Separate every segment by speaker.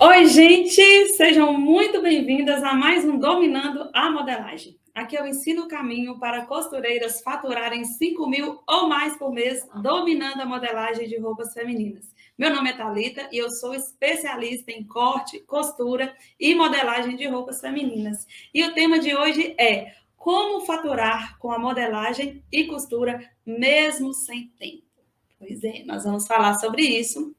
Speaker 1: Oi, gente! Sejam muito bem-vindas a mais um Dominando a Modelagem. Aqui eu ensino o caminho para costureiras faturarem 5 mil ou mais por mês, dominando a modelagem de roupas femininas. Meu nome é Thalita e eu sou especialista em corte, costura e modelagem de roupas femininas. E o tema de hoje é como faturar com a modelagem e costura mesmo sem tempo. Pois é, nós vamos falar sobre isso.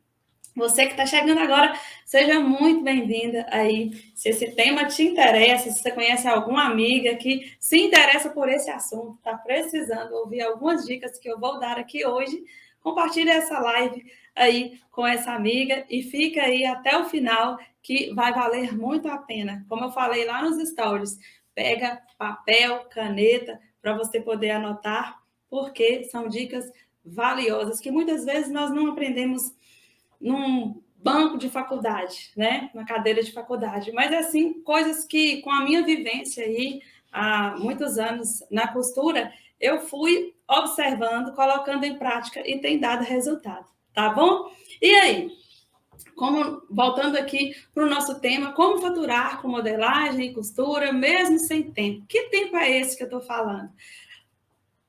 Speaker 1: Você que está chegando agora, seja muito bem-vinda aí. Se esse tema te interessa, se você conhece alguma amiga que se interessa por esse assunto, está precisando ouvir algumas dicas que eu vou dar aqui hoje, compartilhe essa live aí com essa amiga e fica aí até o final, que vai valer muito a pena. Como eu falei lá nos stories, pega papel, caneta, para você poder anotar, porque são dicas valiosas que muitas vezes nós não aprendemos num banco de faculdade, né? Na cadeira de faculdade. Mas, assim, coisas que, com a minha vivência aí, há muitos anos na costura, eu fui observando, colocando em prática e tem dado resultado, tá bom? E aí? Voltando aqui para o nosso tema, como faturar com modelagem e costura, mesmo sem tempo. Que tempo é esse que eu estou falando?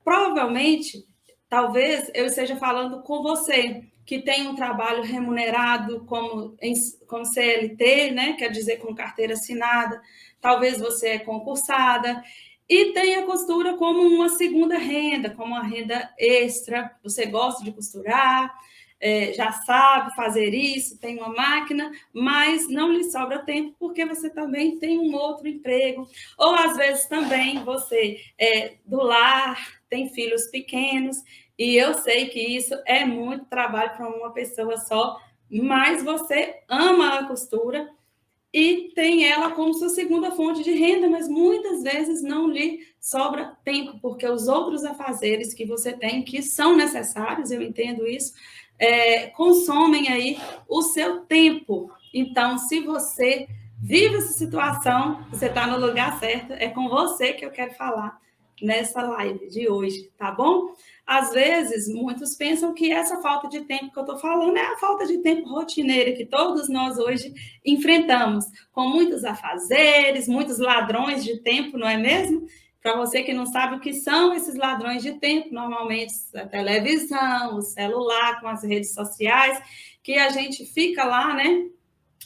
Speaker 1: Provavelmente, talvez eu esteja falando com você, que tem um trabalho remunerado como CLT, né? Quer dizer, com carteira assinada. Talvez você é concursada e tem a costura como uma segunda renda, como uma renda extra. Você gosta de costurar, já sabe fazer isso, tem uma máquina, mas não lhe sobra tempo porque você também tem um outro emprego. Ou, às vezes, também você é do lar, tem filhos pequenos, e eu sei que isso é muito trabalho para uma pessoa só, mas você ama a costura e tem ela como sua segunda fonte de renda, mas muitas vezes não lhe sobra tempo, porque os outros afazeres que você tem, que são necessários, eu entendo isso, consomem aí o seu tempo. Então, se você vive essa situação, você está no lugar certo, é com você que eu quero falar nessa live de hoje, tá bom? Às vezes, muitos pensam que essa falta de tempo que eu estou falando é a falta de tempo rotineira que todos nós hoje enfrentamos, com muitos afazeres, muitos ladrões de tempo, não é mesmo? Para você que não sabe o que são esses ladrões de tempo, normalmente a televisão, o celular, com as redes sociais, que a gente fica lá, né?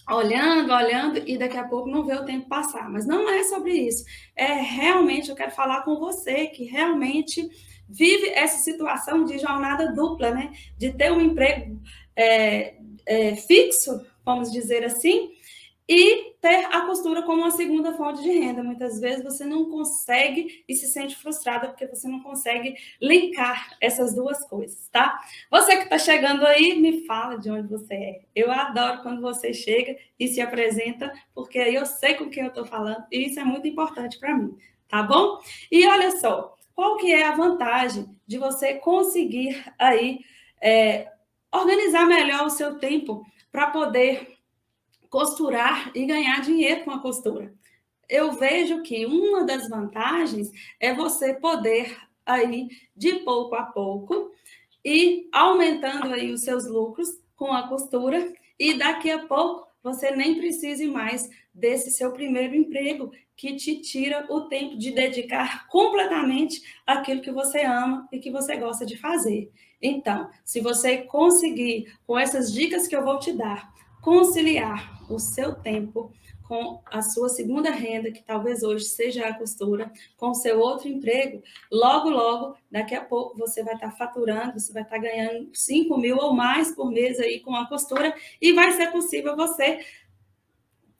Speaker 1: Olhando, e daqui a pouco não vê o tempo passar. Mas não é sobre isso. Realmente, eu quero falar com você que realmente vive essa situação de jornada dupla, né? De ter um emprego fixo, vamos dizer assim, e ter a costura como uma segunda fonte de renda. Muitas vezes você não consegue e se sente frustrada porque você não consegue linkar essas duas coisas, tá? Você que está chegando aí, me fala de onde você é. Eu adoro quando você chega e se apresenta, porque aí eu sei com quem eu estou falando e isso é muito importante para mim, tá bom? E olha só, qual que é a vantagem de você conseguir aí organizar melhor o seu tempo para poder costurar e ganhar dinheiro com a costura? Eu vejo que uma das vantagens é você poder aí de pouco a pouco e aumentando aí os seus lucros com a costura e daqui a pouco você nem precise mais desse seu primeiro emprego que te tira o tempo de dedicar completamente àquilo que você ama e que você gosta de fazer. Então, se você conseguir, com essas dicas que eu vou te dar, conciliar o seu tempo com a sua segunda renda, que talvez hoje seja a costura, com o seu outro emprego, logo, logo, daqui a pouco, você vai estar faturando, você vai estar ganhando 5 mil ou mais por mês aí com a costura, e vai ser possível você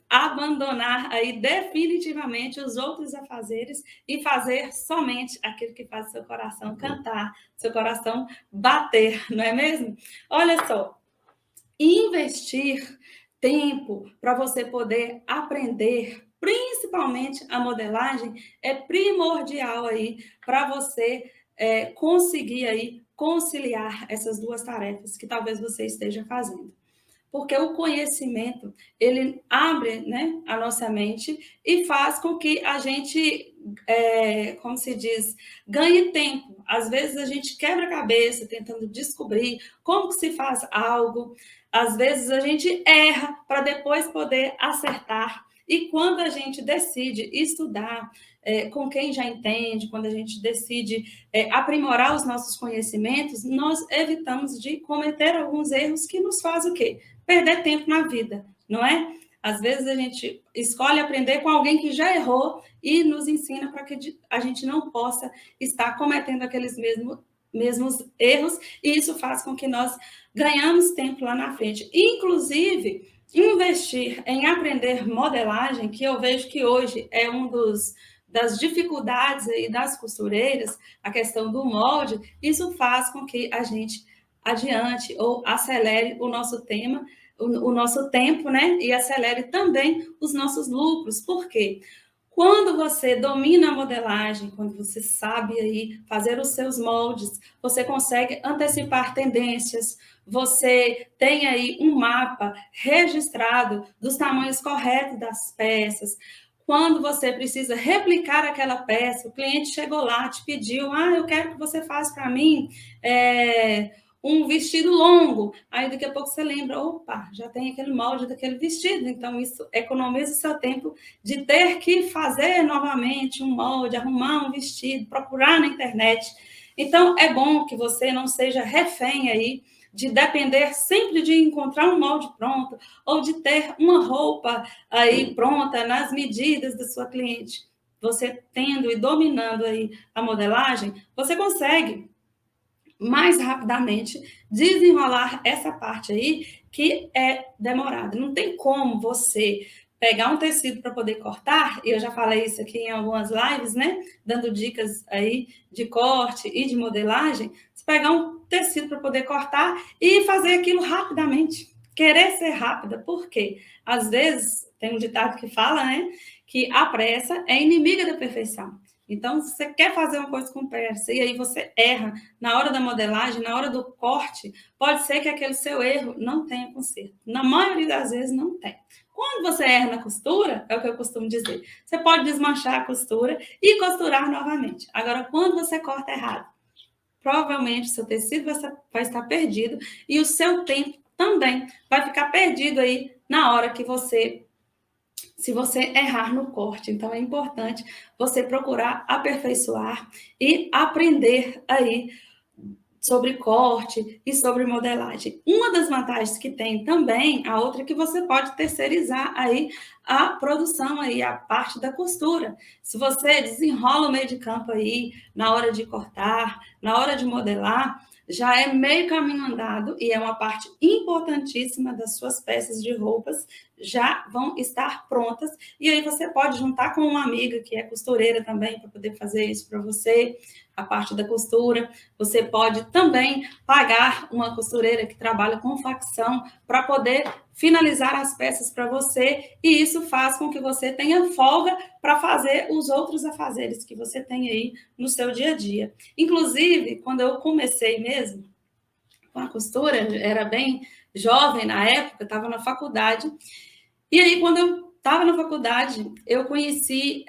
Speaker 1: abandonar aí definitivamente os outros afazeres e fazer somente aquilo que faz seu coração cantar, seu coração bater, não é mesmo? Olha só, investir tempo para você poder aprender, principalmente a modelagem, é primordial aí para você conseguir aí conciliar essas duas tarefas que talvez você esteja fazendo. Porque o conhecimento, ele abre, né, a nossa mente e faz com que a gente como se diz, ganhe tempo. Às vezes a gente quebra a cabeça tentando descobrir como que se faz algo. Às vezes a gente erra para depois poder acertar. E quando a gente decide estudar com quem já entende, quando a gente decide aprimorar os nossos conhecimentos, nós evitamos de cometer alguns erros que nos fazem o quê? Perder tempo na vida, não é? Às vezes a gente escolhe aprender com alguém que já errou e nos ensina para que a gente não possa estar cometendo aqueles mesmos erros, e isso faz com que nós ganhamos tempo lá na frente. Inclusive, investir em aprender modelagem, que eu vejo que hoje é das dificuldades aí das costureiras, a questão do molde, isso faz com que a gente adiante ou acelere o nosso nosso tempo, né? E acelere também os nossos lucros. Por quê? Quando você domina a modelagem, quando você sabe aí fazer os seus moldes, você consegue antecipar tendências, você tem aí um mapa registrado dos tamanhos corretos das peças. Quando você precisa replicar aquela peça, o cliente chegou lá, te pediu, eu quero que você faça para mim um vestido longo. Aí daqui a pouco você lembra, opa, já tem aquele molde daquele vestido, então isso economiza o seu tempo de ter que fazer novamente um molde, arrumar um vestido, procurar na internet. Então é bom que você não seja refém aí de depender sempre de encontrar um molde pronto ou de ter uma roupa aí pronta nas medidas da sua cliente. Você tendo e dominando aí a modelagem, você consegue mais rapidamente desenrolar essa parte aí que é demorada. Não tem como você pegar um tecido para poder cortar, e eu já falei isso aqui em algumas lives, né? Dando dicas aí de corte e de modelagem. Você pegar um tecido para poder cortar e fazer aquilo rapidamente. Querer ser rápida, por quê? Às vezes, tem um ditado que fala, né? Que a pressa é inimiga da perfeição. Então, se você quer fazer uma coisa com pressa e aí você erra na hora da modelagem, na hora do corte, pode ser que aquele seu erro não tenha conserto. Na maioria das vezes, não tem. Quando você erra na costura, é o que eu costumo dizer, você pode desmanchar a costura e costurar novamente. Agora, quando você corta errado, provavelmente o seu tecido vai estar perdido e o seu tempo também vai ficar perdido aí na hora que se você errar no corte. Então, é importante você procurar aperfeiçoar e aprender aí sobre corte e sobre modelagem. Uma das vantagens que tem também, a outra é que você pode terceirizar aí a produção aí, a parte da costura. Se você desenrola o meio de campo aí, na hora de cortar, na hora de modelar, já é meio caminho andado e é uma parte importantíssima das suas peças de roupas, já vão estar prontas, e aí você pode juntar com uma amiga que é costureira também para poder fazer isso para você, a parte da costura. Você pode também pagar uma costureira que trabalha com facção para poder finalizar as peças para você, e isso faz com que você tenha folga para fazer os outros afazeres que você tem aí no seu dia a dia. Inclusive, quando eu comecei mesmo com a costura, era bem jovem na época, estava na faculdade, e aí quando eu estava na faculdade, eu conheci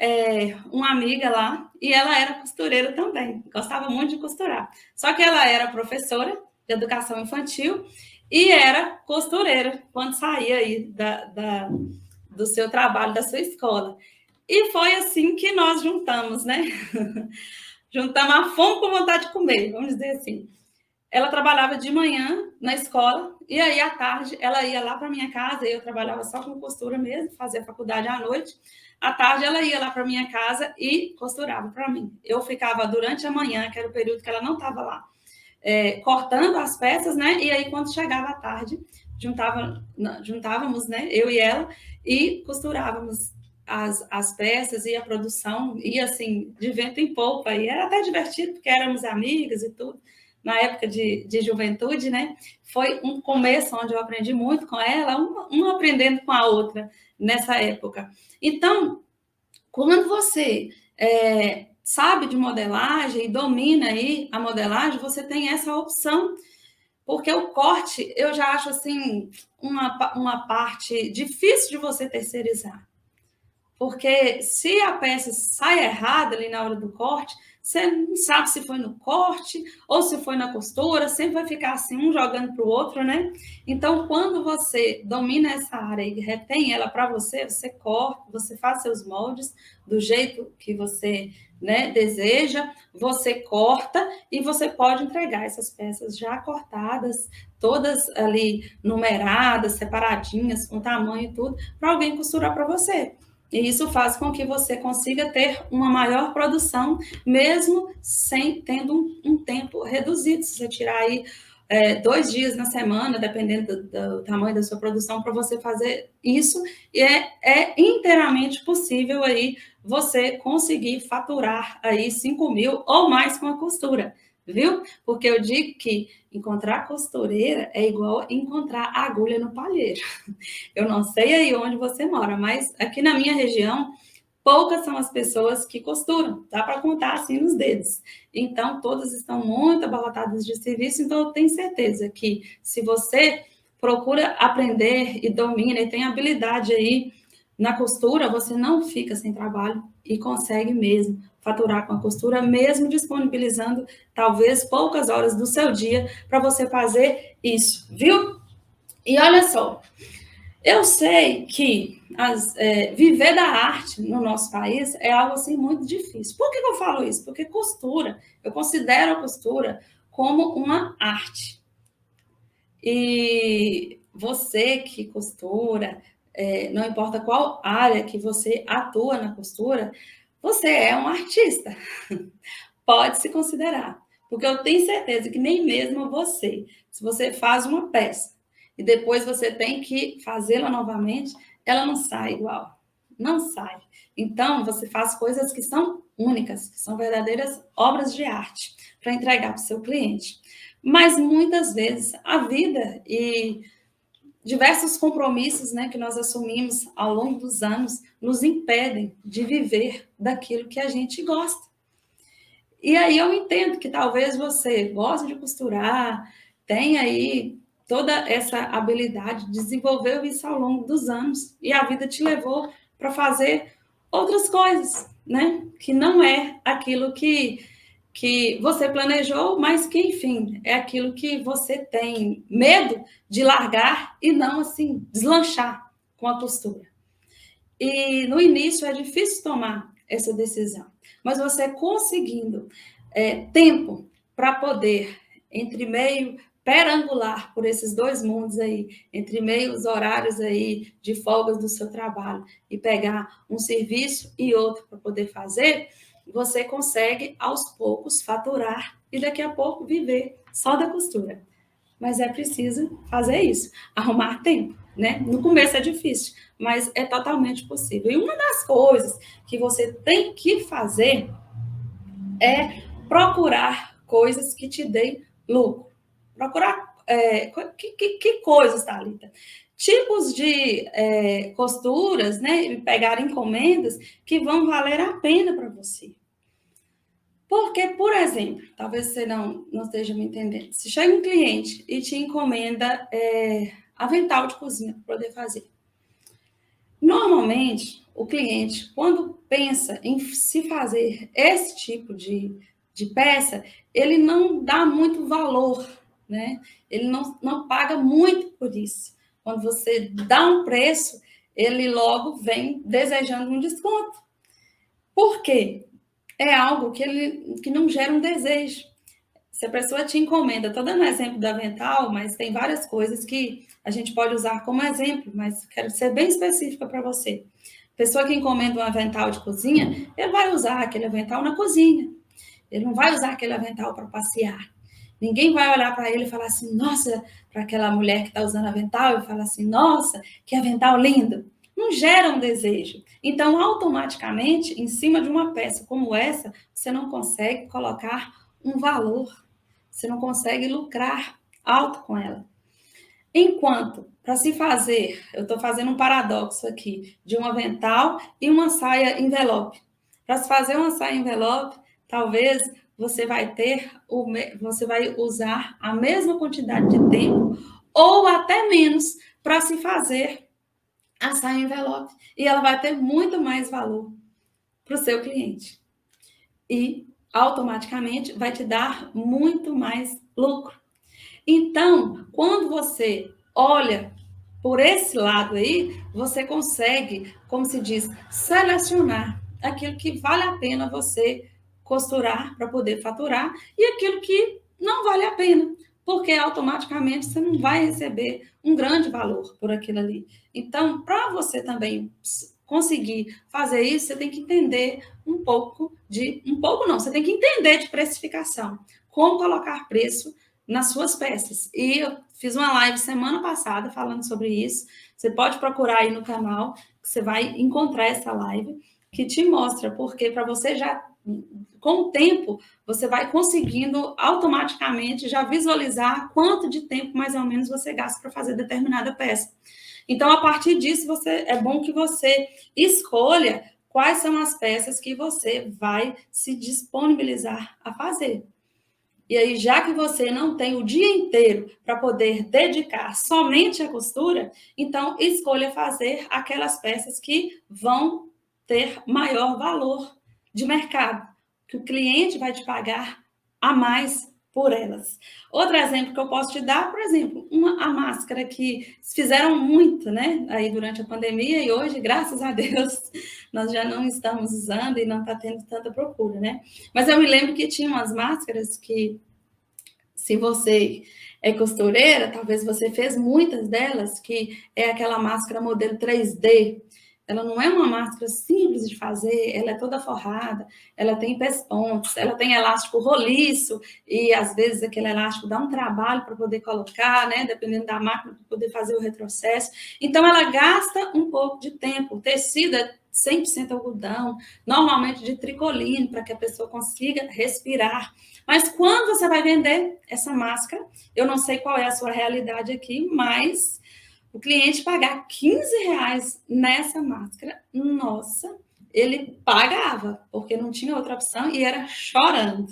Speaker 1: uma amiga lá, e ela era costureira também, gostava muito de costurar. Só que ela era professora de educação infantil e era costureira quando saía aí do seu trabalho, da sua escola. E foi assim que nós juntamos, né? Juntamos a fome com vontade de comer, vamos dizer assim. Ela trabalhava de manhã na escola, e aí à tarde ela ia lá para minha casa, e eu trabalhava só com costura mesmo, fazia faculdade à noite. À tarde ela ia lá para minha casa e costurava para mim. Eu ficava durante a manhã, que era o período que ela não estava lá, cortando as peças, né? E aí quando chegava à tarde, juntávamos, né? Eu e ela, e costurávamos as peças e a produção ia assim, de vento em polpa, e era até divertido, porque éramos amigas e tudo na época de juventude, né? Foi um começo onde eu aprendi muito com ela, uma aprendendo com a outra nessa época. Então, quando você sabe de modelagem e domina aí a modelagem, você tem essa opção, porque o corte eu já acho assim uma parte difícil de você terceirizar. Porque se a peça sai errada ali na hora do corte, você não sabe se foi no corte ou se foi na costura, sempre vai ficar assim, um jogando para o outro, né? Então, quando você domina essa área e retém ela para você, você corta, você faz seus moldes do jeito que você, né, deseja, você corta e você pode entregar essas peças já cortadas, todas ali numeradas, separadinhas, com tamanho e tudo, para alguém costurar para você. E isso faz com que você consiga ter uma maior produção, mesmo sem tendo um tempo reduzido. Se você tirar aí 2 dias na semana, dependendo do tamanho da sua produção, para você fazer isso, e é inteiramente possível aí você conseguir faturar aí 5.000 ou mais com a costura, viu? Porque eu digo que encontrar costureira é igual encontrar agulha no palheiro. Eu não sei aí onde você mora, mas aqui na minha região, poucas são as pessoas que costuram, dá para contar assim nos dedos. Então, todas estão muito abarrotadas de serviço, então eu tenho certeza que se você procura aprender e domina e tem habilidade aí na costura, você não fica sem trabalho e consegue mesmo faturar com a costura, mesmo disponibilizando talvez poucas horas do seu dia para você fazer isso, viu? E olha só, eu sei que viver da arte no nosso país é algo assim muito difícil. Por que eu falo isso? Porque costura, eu considero a costura como uma arte. E você que costura, não importa qual área que você atua na costura, você é um artista. Pode se considerar. Porque eu tenho certeza que nem mesmo você, se você faz uma peça e depois você tem que fazê-la novamente, ela não sai igual. Não sai. Então, você faz coisas que são únicas, que são verdadeiras obras de arte para entregar para o seu cliente. Mas muitas vezes a vida e diversos compromissos, né, que nós assumimos ao longo dos anos nos impedem de viver daquilo que a gente gosta. E aí eu entendo que talvez você goste de costurar, tenha aí toda essa habilidade, desenvolveu isso ao longo dos anos e a vida te levou para fazer outras coisas, né? Que não é aquilo que você planejou, mas que, enfim, é aquilo que você tem medo de largar e não, assim, deslanchar com a costura. E no início é difícil tomar essa decisão, mas você conseguindo tempo para poder, entre meio, perambular por esses dois mundos aí, entre meio os horários aí de folgas do seu trabalho e pegar um serviço e outro para poder fazer, você consegue aos poucos faturar e daqui a pouco viver só da costura. Mas é preciso fazer isso, arrumar tempo, né? No começo é difícil, mas é totalmente possível. E uma das coisas que você tem que fazer é procurar coisas que te deem lucro. Procurar que coisas, Thalita? Tipos de costuras, né? Pegar encomendas que vão valer a pena para você. Porque, por exemplo, talvez você não esteja me entendendo. Se chega um cliente e te encomenda avental de cozinha para poder fazer. Normalmente, o cliente, quando pensa em se fazer esse tipo de peça, ele não dá muito valor, né? Ele não paga muito por isso. Quando você dá um preço, ele logo vem desejando um desconto. Por quê? É algo que não gera um desejo. Se a pessoa te encomenda, estou dando exemplo do avental, mas tem várias coisas que a gente pode usar como exemplo, mas quero ser bem específica para você. Pessoa que encomenda um avental de cozinha, ele vai usar aquele avental na cozinha. Ele não vai usar aquele avental para passear. Ninguém vai olhar para ele e falar assim, nossa, para aquela mulher que está usando avental, e falar assim, nossa, que avental lindo. Não gera um desejo. Então, automaticamente, em cima de uma peça como essa, você não consegue colocar um valor. Você não consegue lucrar alto com ela. Enquanto, para se fazer, eu estou fazendo um paradoxo aqui, de um avental e uma saia envelope. Para se fazer uma saia envelope, talvez você você vai usar a mesma quantidade de tempo ou até menos para se fazer assar em envelope e ela vai ter muito mais valor para o seu cliente. E automaticamente vai te dar muito mais lucro. Então, quando você olha por esse lado aí, você consegue, como se diz, selecionar aquilo que vale a pena você costurar para poder faturar e aquilo que não vale a pena, porque automaticamente você não vai receber um grande valor por aquilo ali. Então, para você também conseguir fazer isso, você tem que entender um pouco não, você tem que entender de precificação, como colocar preço nas suas peças. E eu fiz uma live semana passada falando sobre isso. Você pode procurar aí no canal, que você vai encontrar essa live, que te mostra, porque para você já, com o tempo, você vai conseguindo automaticamente já visualizar quanto de tempo mais ou menos você gasta para fazer determinada peça. Então, a partir disso, é bom que você escolha quais são as peças que você vai se disponibilizar a fazer. E aí, já que você não tem o dia inteiro para poder dedicar somente à costura, então escolha fazer aquelas peças que vão ter maior valor de mercado, que o cliente vai te pagar a mais por elas. Outro exemplo que eu posso te dar, por exemplo, a máscara que fizeram muito, né, aí durante a pandemia e hoje, graças a Deus, nós já não estamos usando e não está tendo tanta procura, né? Mas eu me lembro que tinha umas máscaras que, se você é costureira, talvez você fez muitas delas, que é aquela máscara modelo 3D. Ela não é uma máscara simples de fazer, ela é toda forrada, ela tem pespontes, ela tem elástico roliço, e às vezes aquele elástico dá um trabalho para poder colocar, né? Dependendo da máquina, para poder fazer o retrocesso. Então, ela gasta um pouco de tempo. O tecido é 100% algodão, normalmente de tricoline, para que a pessoa consiga respirar. Mas quando você vai vender essa máscara, eu não sei qual é a sua realidade aqui, mas o cliente pagar R$ 15 nessa máscara, nossa, ele pagava, porque não tinha outra opção e era chorando,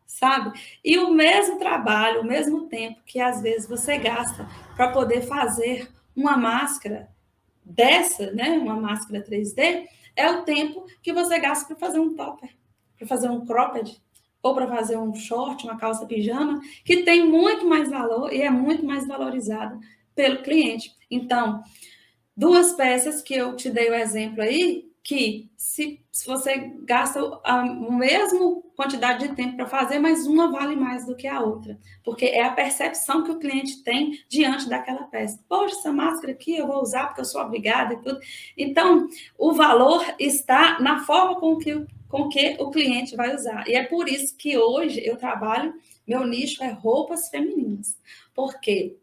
Speaker 1: sabe? E o mesmo trabalho, o mesmo tempo que às vezes você gasta para poder fazer uma máscara dessa, né, uma máscara 3D, é o tempo que você gasta para fazer um topper, para fazer um cropped, ou para fazer um short, uma calça pijama, que tem muito mais valor e é muito mais valorizado pelo cliente. Então, duas peças que eu te dei o exemplo aí, que se você gasta a mesma quantidade de tempo para fazer, mas uma vale mais do que a outra, porque é a percepção que o cliente tem diante daquela peça. Poxa, essa máscara aqui eu vou usar porque eu sou obrigada e tudo. Então, o valor está na forma com que o cliente vai usar. E é por isso que hoje eu trabalho, meu nicho é roupas femininas, porque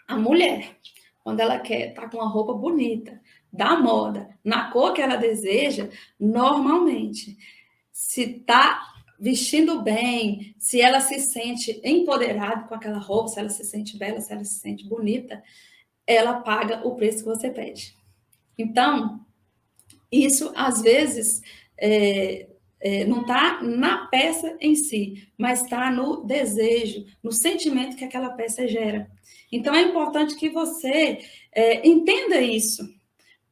Speaker 1: a mulher, quando ela quer estar com uma roupa bonita, da moda, na cor que ela deseja, normalmente, se está vestindo bem, se ela se sente empoderada com aquela roupa, se ela se sente bela, se ela se sente bonita, ela paga o preço que você pede. Então, isso às vezes não está na peça em si, mas está no desejo, no sentimento que aquela peça gera. Então, é importante que você entenda isso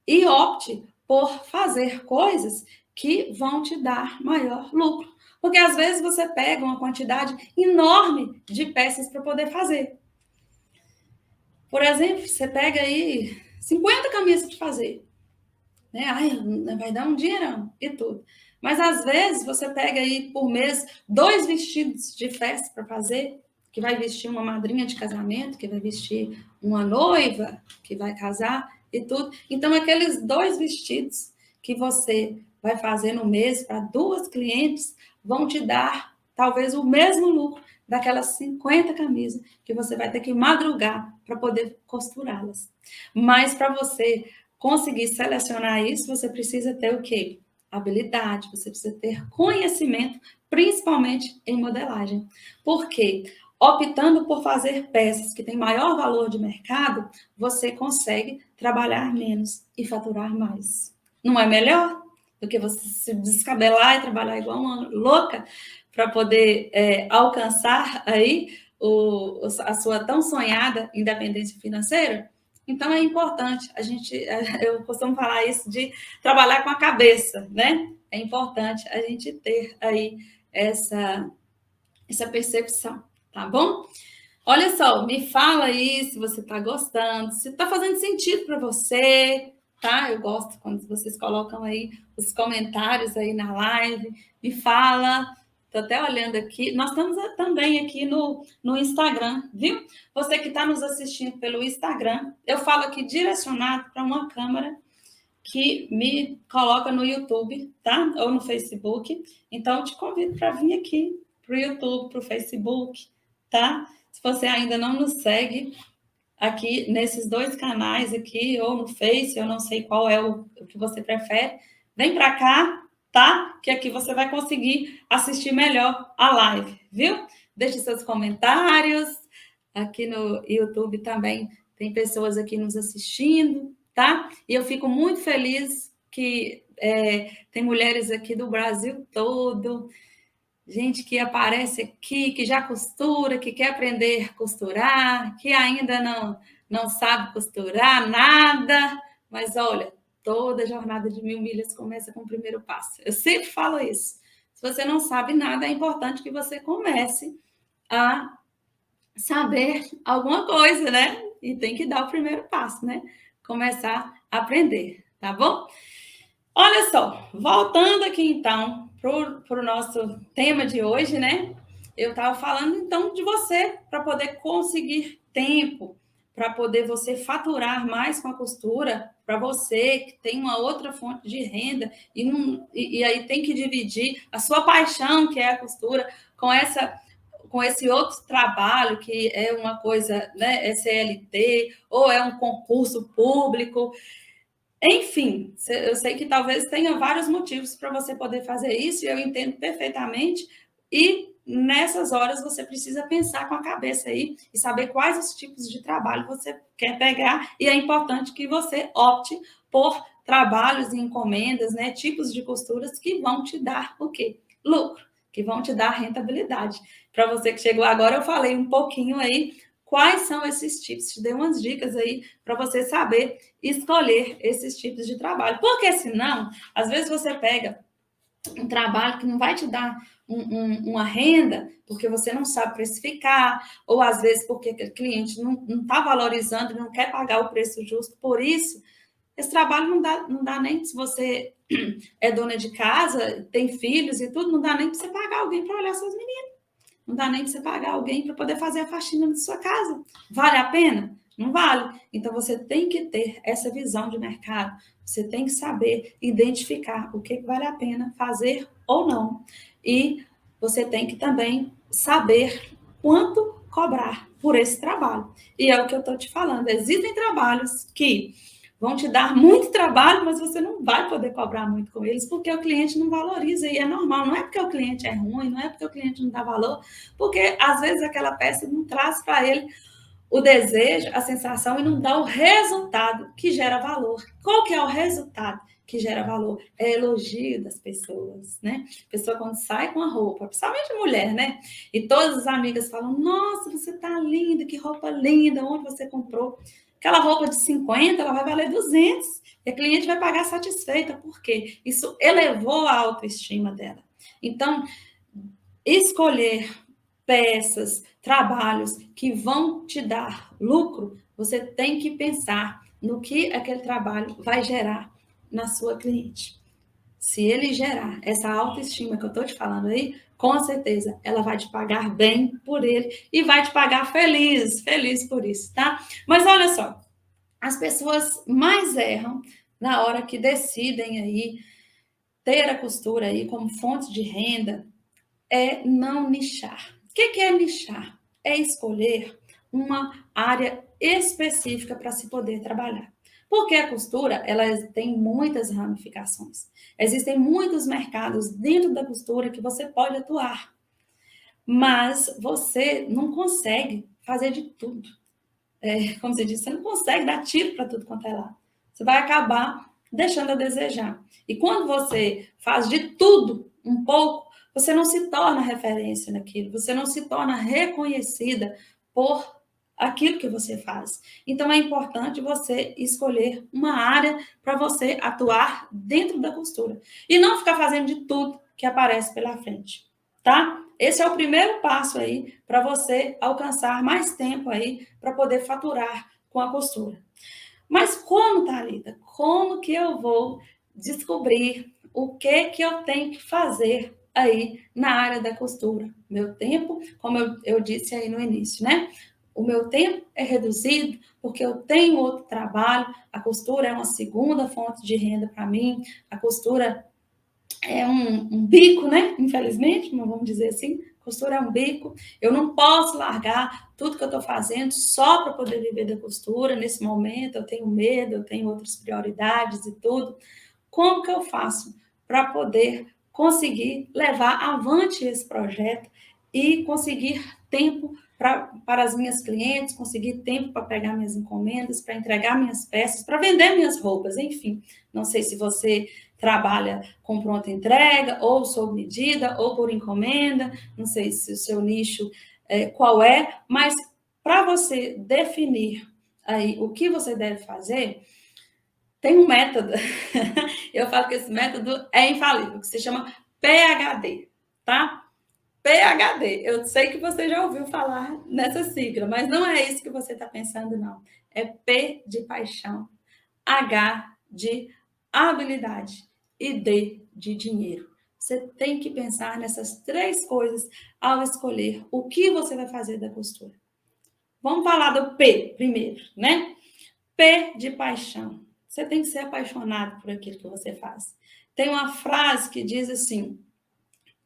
Speaker 1: e opte por fazer coisas que vão te dar maior lucro. Porque às vezes você pega uma quantidade enorme de peças para poder fazer. Por exemplo, você pega aí 50 camisas para fazer. Né? Ai, vai dar um dinheirão e tudo. Mas às vezes você pega aí por mês 2 vestidos de festa para fazer, que vai vestir uma madrinha de casamento, que vai vestir uma noiva que vai casar e tudo. Então, aqueles 2 vestidos que você vai fazer no mês para 2 clientes vão te dar talvez o mesmo lucro daquelas 50 camisas que você vai ter que madrugar para poder costurá-las. Mas para você conseguir selecionar isso, você precisa ter o quê? Habilidade, você precisa ter conhecimento, principalmente em modelagem. Porque optando por fazer peças que têm maior valor de mercado, você consegue trabalhar menos e faturar mais. Não é melhor do que você se descabelar e trabalhar igual uma louca para poder alcançar aí a sua tão sonhada independência financeira? Então, é importante eu costumo falar isso de trabalhar com a cabeça, né? É importante a gente ter aí essa percepção, tá bom? Olha só, me fala aí se você está gostando, se está fazendo sentido para você, tá? Eu gosto quando vocês colocam aí os comentários aí na live. Me fala. Estou até olhando aqui. Nós estamos também aqui no Instagram, viu? Você que está nos assistindo pelo Instagram, eu falo aqui direcionado para uma câmera que me coloca no YouTube, tá? Ou no Facebook. Então, eu te convido para vir aqui para o YouTube, para o Facebook, tá? Se você ainda não nos segue aqui nesses dois canais aqui, ou no Face, eu não sei qual é o que você prefere, vem para cá, tá? Que aqui você vai conseguir assistir melhor a live, viu? Deixe seus comentários. Aqui no YouTube também tem pessoas aqui nos assistindo, tá? E eu fico muito feliz que tem mulheres aqui do Brasil todo, gente que aparece aqui, que já costura, que quer aprender a costurar, que ainda não sabe costurar nada, mas olha, toda jornada de 1.000 milhas começa com o primeiro passo. Eu sempre falo isso. Se você não sabe nada, é importante que você comece a saber alguma coisa, né? E tem que dar o primeiro passo, né? Começar a aprender, tá bom? Olha só, voltando aqui então para o nosso tema de hoje, né? Eu estava falando então de você para poder conseguir tempo, para poder você faturar mais com a costura, para você que tem uma outra fonte de renda e aí tem que dividir a sua paixão, que é a costura, com esse outro trabalho que é uma coisa, né, é CLT ou é um concurso público. Enfim, eu sei que talvez tenha vários motivos para você poder fazer isso, e eu entendo perfeitamente. E nessas horas você precisa pensar com a cabeça aí e saber quais os tipos de trabalho você quer pegar, e é importante que você opte por trabalhos e encomendas, né, tipos de costuras que vão te dar o quê? Lucro, que vão te dar rentabilidade. Para você que chegou agora, eu falei um pouquinho aí quais são esses tipos, te dei umas dicas aí para você saber escolher esses tipos de trabalho. Porque senão, às vezes você pega um trabalho que não vai te dar uma renda, porque você não sabe precificar, ou às vezes porque o cliente não está valorizando, não quer pagar o preço justo por isso. Esse trabalho não dá nem se você é dona de casa, tem filhos e tudo, não dá nem para você pagar alguém para olhar seus meninos. Não dá nem para você pagar alguém para poder fazer a faxina da sua casa. Vale a pena? Não vale. Então, você tem que ter essa visão de mercado. Você tem que saber identificar o que vale a pena fazer ou não. E você tem que também saber quanto cobrar por esse trabalho. E é o que eu estou te falando. Existem trabalhos que vão te dar muito trabalho, mas você não vai poder cobrar muito com eles, porque o cliente não valoriza, e é normal. Não é porque o cliente é ruim, não é porque o cliente não dá valor, porque às vezes aquela peça não traz para ele o desejo, a sensação, e não dá o resultado que gera valor. Qual que é o resultado que gera valor? É elogio das pessoas, né? A pessoa quando sai com a roupa, principalmente mulher, né? E todas as amigas falam, nossa, você tá linda, que roupa linda, onde você comprou? Aquela roupa de 50, ela vai valer 200. E a cliente vai pagar satisfeita. Por quê? Isso elevou a autoestima dela. Então, escolher peças, trabalhos que vão te dar lucro, você tem que pensar no que aquele trabalho vai gerar na sua cliente. Se ele gerar essa autoestima que eu estou te falando aí, com certeza ela vai te pagar bem por ele e vai te pagar feliz, feliz por isso, tá? Mas olha só, as pessoas mais erram na hora que decidem aí ter a costura aí como fonte de renda é não nichar. O que é nichar? É escolher uma área específica para se poder trabalhar. Porque a costura, ela tem muitas ramificações. Existem muitos mercados dentro da costura que você pode atuar. Mas você não consegue fazer de tudo. Como você disse, você não consegue dar tiro para tudo quanto é lado. Você vai acabar deixando a desejar. E quando você faz de tudo um pouco, você não se torna referência naquilo, você não se torna reconhecida por aquilo que você faz. Então, é importante você escolher uma área para você atuar dentro da costura. E não ficar fazendo de tudo que aparece pela frente, tá? Esse é o primeiro passo aí para você alcançar mais tempo aí para poder faturar com a costura. Mas como, Thalita? Como que eu vou descobrir o que eu tenho que fazer aí na área da costura? Meu tempo, como eu disse aí no início, né? O meu tempo é reduzido porque eu tenho outro trabalho. A costura é uma segunda fonte de renda para mim. A costura é um bico, né? Infelizmente, vamos dizer assim. Costura é um bico. Eu não posso largar tudo que eu estou fazendo só para poder viver da costura. Nesse momento, eu tenho medo, eu tenho outras prioridades e tudo. Como que eu faço para poder conseguir levar avante esse projeto e conseguir tempo para as minhas clientes, conseguir tempo para pegar minhas encomendas, para entregar minhas peças, para vender minhas roupas, enfim. Não sei se você trabalha com pronta entrega, ou sob medida, ou por encomenda, não sei se o seu nicho qual é, mas para você definir aí o que você deve fazer, tem um método. Eu falo que esse método é infalível, que se chama PHD, tá? PHD. Eu sei que você já ouviu falar nessa sigla, mas não é isso que você está pensando, não. É P de paixão, H de habilidade e D de dinheiro. Você tem que pensar nessas três coisas ao escolher o que você vai fazer da costura. Vamos falar do P primeiro, né? P de paixão. Você tem que ser apaixonado por aquilo que você faz. Tem uma frase que diz assim: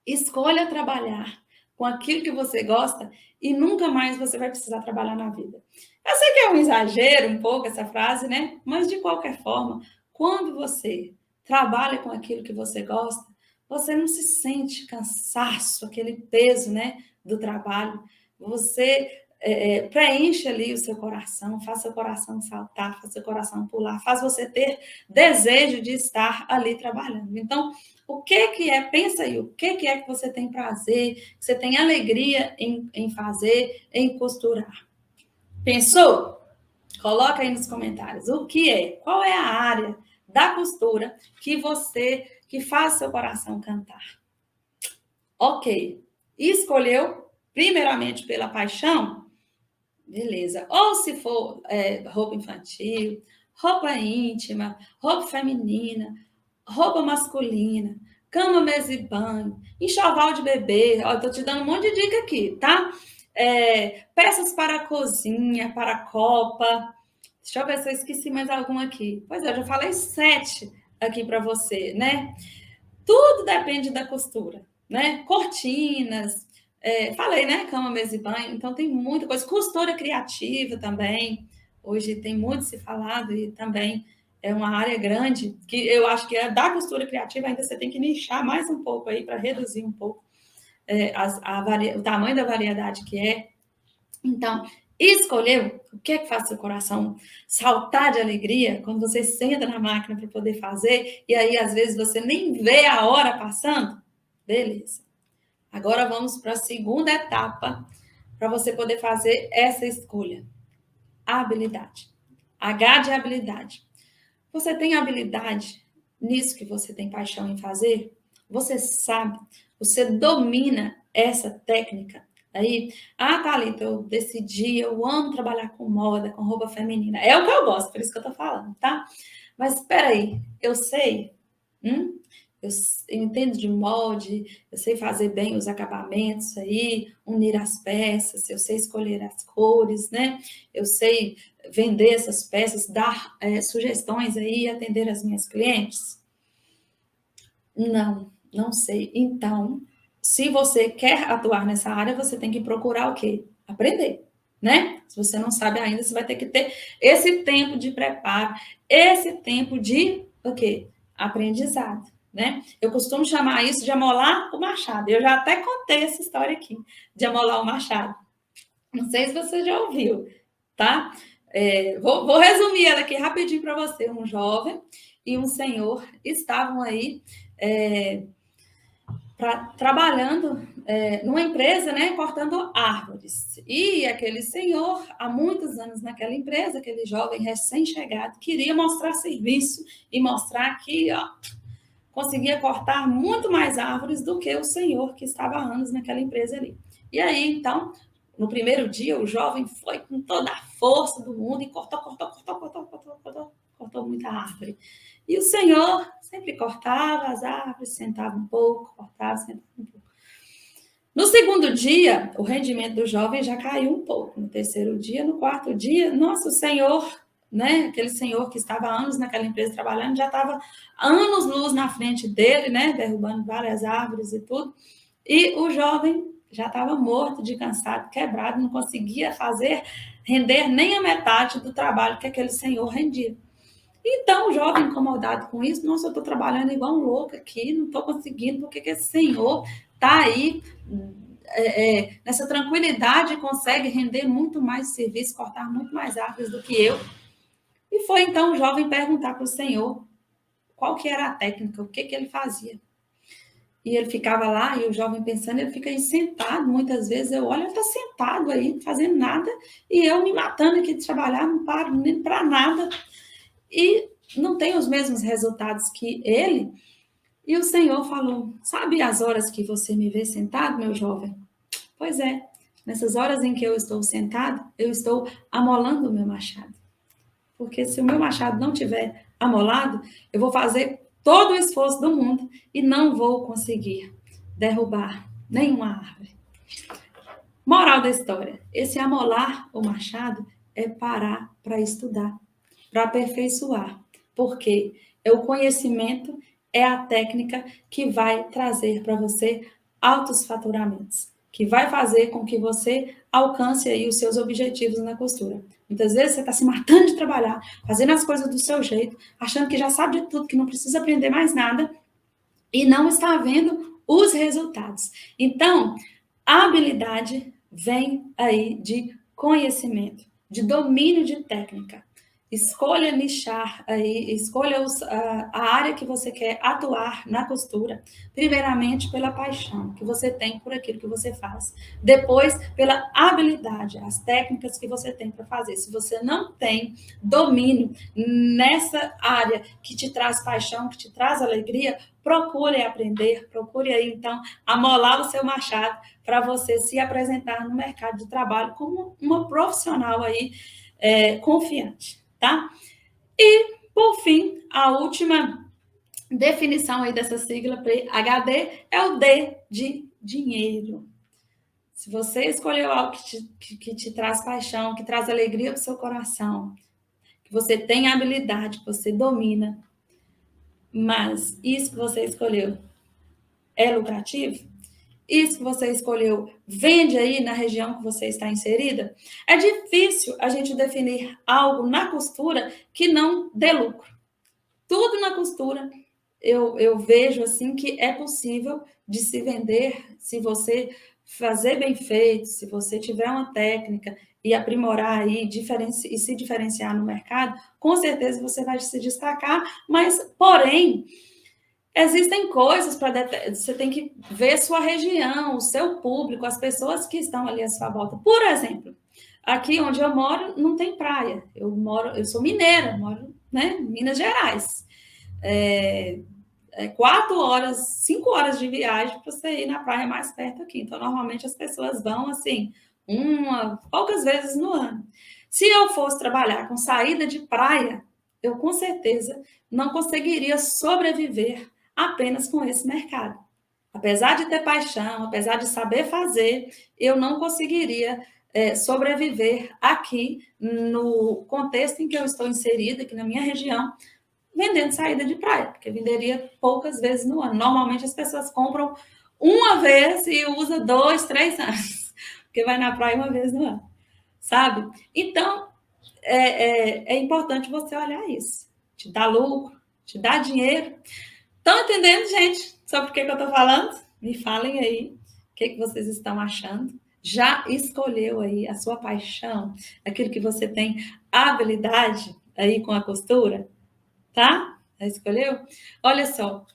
Speaker 1: escolha trabalhar com aquilo que você gosta e nunca mais você vai precisar trabalhar na vida. Eu sei que é um exagero um pouco essa frase, né? Mas de qualquer forma, quando você trabalha com aquilo que você gosta, você não se sente cansaço, aquele peso, né, do trabalho. Você preenche ali o seu coração, faz seu coração saltar, faz seu coração pular, faz você ter desejo de estar ali trabalhando. Então, o que é, pensa aí, o que é que você tem prazer, que você tem alegria em fazer, em costurar? Pensou? Coloca aí nos comentários. O que é? Qual é a área da costura que faz seu coração cantar? Ok. Escolheu primeiramente pela paixão? Beleza. Ou se for roupa infantil, roupa íntima, roupa feminina, roupa masculina, cama, mesa e banho, enxoval de bebê. Ó, tô te dando um monte de dica aqui, tá? Peças para a cozinha, para a copa. Deixa eu ver se eu esqueci mais algum aqui. Pois é, eu já falei 7 aqui para você, né? Tudo depende da costura, né? Cortinas, falei, né? Cama, mesa e banho. Então, tem muita coisa. Costura criativa também. Hoje tem muito se falado e também é uma área grande que eu acho que é da costura criativa. Ainda você tem que nichar mais um pouco aí para reduzir um pouco o tamanho da variedade que é. Então, escolheu o que é que faz seu coração saltar de alegria quando você senta na máquina para poder fazer e aí às vezes você nem vê a hora passando? Beleza. Agora vamos para a segunda etapa para você poder fazer essa escolha. Habilidade. H de habilidade. Você tem habilidade nisso que você tem paixão em fazer? Você sabe, você domina essa técnica aí? Ah, Thalita, eu decidi, eu amo trabalhar com moda, com roupa feminina. É o que eu gosto, por isso que eu tô falando, tá? Mas espera aí, eu sei, eu entendo de molde, eu sei fazer bem os acabamentos aí, unir as peças, eu sei escolher as cores, né? Eu sei vender essas peças, dar sugestões aí, atender as minhas clientes? Não, não sei. Então, se você quer atuar nessa área, você tem que procurar o quê? Aprender, né? Se você não sabe ainda, você vai ter que ter esse tempo de preparo, esse tempo de o quê? Aprendizado, né? Eu costumo chamar isso de amolar o machado. Eu já até contei essa história aqui, de amolar o machado. Não sei se você já ouviu, tá? Vou resumir ela aqui rapidinho para você. Um jovem e um senhor estavam aí trabalhando numa empresa, né, cortando árvores. E aquele senhor, há muitos anos naquela empresa, aquele jovem recém-chegado, queria mostrar serviço e mostrar que conseguia cortar muito mais árvores do que o senhor que estava há anos naquela empresa ali. E aí, então, no primeiro dia, o jovem foi com toda a força do mundo e cortou muita árvore. E o senhor sempre cortava as árvores, sentava um pouco, cortava, sentava um pouco. No segundo dia, o rendimento do jovem já caiu um pouco. No terceiro dia, no quarto dia, nossa, o senhor, né, aquele senhor que estava há anos naquela empresa trabalhando, já estava anos-luz na frente dele, né, derrubando várias árvores e tudo. E o jovem já estava morto de cansado, quebrado, não conseguia render nem a metade do trabalho que aquele senhor rendia. Então, o jovem incomodado com isso, nossa, eu estou trabalhando igual um louco aqui, não estou conseguindo, porque que esse senhor está aí nessa tranquilidade, consegue render muito mais serviço, cortar muito mais árvores do que eu. E foi então o jovem perguntar para o senhor qual que era a técnica, o que ele fazia. E ele ficava lá, e o jovem pensando, ele fica aí sentado, muitas vezes eu olho, ele está sentado aí, fazendo nada, e eu me matando aqui de trabalhar, não paro nem para nada, e não tenho os mesmos resultados que ele. E o Senhor falou, sabe as horas que você me vê sentado, meu jovem? Pois é, nessas horas em que eu estou sentado, eu estou amolando o meu machado. Porque se o meu machado não tiver amolado, eu vou fazer todo o esforço do mundo e não vou conseguir derrubar nenhuma árvore. Moral da história: esse amolar o machado é parar para estudar, para aperfeiçoar, porque é o conhecimento, é a técnica que vai trazer para você altos faturamentos, que vai fazer com que você alcance aí os seus objetivos na costura. Muitas vezes você está se matando de trabalhar, fazendo as coisas do seu jeito, achando que já sabe de tudo, que não precisa aprender mais nada, e não está vendo os resultados. Então, a habilidade vem aí de conhecimento, de domínio de técnica. Escolha nichar aí, escolha a área que você quer atuar na costura. Primeiramente, pela paixão que você tem por aquilo que você faz. Depois, pela habilidade, as técnicas que você tem para fazer. Se você não tem domínio nessa área que te traz paixão, que te traz alegria, procure aprender, procure aí, então, amolar o seu machado para você se apresentar no mercado de trabalho como uma profissional aí confiante. Tá? E, por fim, a última definição aí dessa sigla PHD é o D de dinheiro. Se você escolheu algo que te traz paixão, que traz alegria para o seu coração, que você tem habilidade, que você domina, mas isso que você escolheu é lucrativo, isso que você escolheu vende aí na região que você está inserida, é difícil a gente definir algo na costura que não dê lucro. Tudo na costura eu vejo assim que é possível de se vender se você fazer bem feito, se você tiver uma técnica e aprimorar aí e se diferenciar no mercado, com certeza você vai se destacar, mas porém existem coisas para você tem que ver sua região, o seu público, as pessoas que estão ali à sua volta. Por exemplo, aqui onde eu moro não tem praia. Eu sou mineira, moro, né, em Minas Gerais. 4 horas, 5 horas de viagem para você ir na praia mais perto aqui. Então, normalmente as pessoas vão assim, poucas vezes no ano. Se eu fosse trabalhar com saída de praia, eu com certeza não conseguiria sobreviver apenas com esse mercado. Apesar de ter paixão, apesar de saber fazer, eu não conseguiria sobreviver aqui no contexto em que eu estou inserida, aqui na minha região, vendendo saída de praia, porque venderia poucas vezes no ano. Normalmente as pessoas compram uma vez e usa 2, 3 anos, porque vai na praia uma vez no ano, sabe? Então, é importante você olhar isso. Te dá lucro, te dá dinheiro. Estão entendendo, gente, sobre o que eu estou falando? Me falem aí o que vocês estão achando. Já escolheu aí a sua paixão, aquilo que você tem habilidade aí com a costura? Tá? Já escolheu? Olha só,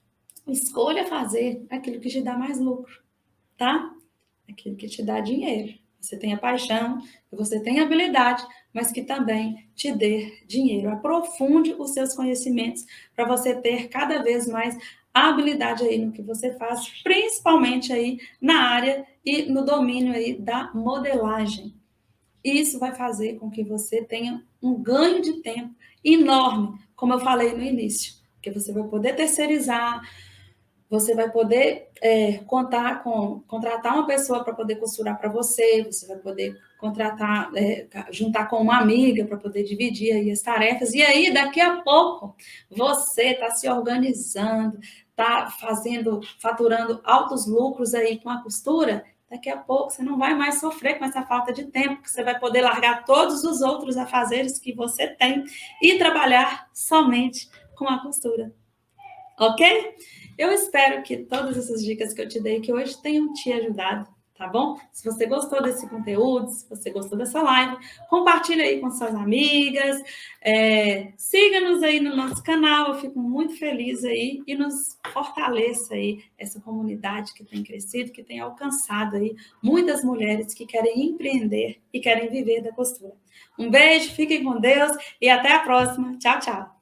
Speaker 1: Escolha fazer aquilo que te dá mais lucro, tá? Aquilo que te dá dinheiro. Você tem a paixão, você tem a habilidade, mas que também te dê dinheiro. Aprofunde os seus conhecimentos para você ter cada vez mais habilidade aí no que você faz, principalmente aí na área e no domínio aí da modelagem. Isso vai fazer com que você tenha um ganho de tempo enorme, como eu falei no início, porque você vai poder terceirizar, você vai poder contratar uma pessoa para poder costurar para você, você vai poder contratar, juntar com uma amiga para poder dividir aí as tarefas, e aí daqui a pouco você está se organizando, está faturando altos lucros aí com a costura, daqui a pouco você não vai mais sofrer com essa falta de tempo, porque você vai poder largar todos os outros afazeres que você tem e trabalhar somente com a costura. Ok? Eu espero que todas essas dicas que eu te dei aqui hoje tenham te ajudado, tá bom? Se você gostou desse conteúdo, se você gostou dessa live, compartilha aí com suas amigas, siga-nos aí no nosso canal, eu fico muito feliz aí e nos fortaleça aí essa comunidade que tem crescido, que tem alcançado aí muitas mulheres que querem empreender e querem viver da costura. Um beijo, fiquem com Deus e até a próxima. Tchau, tchau.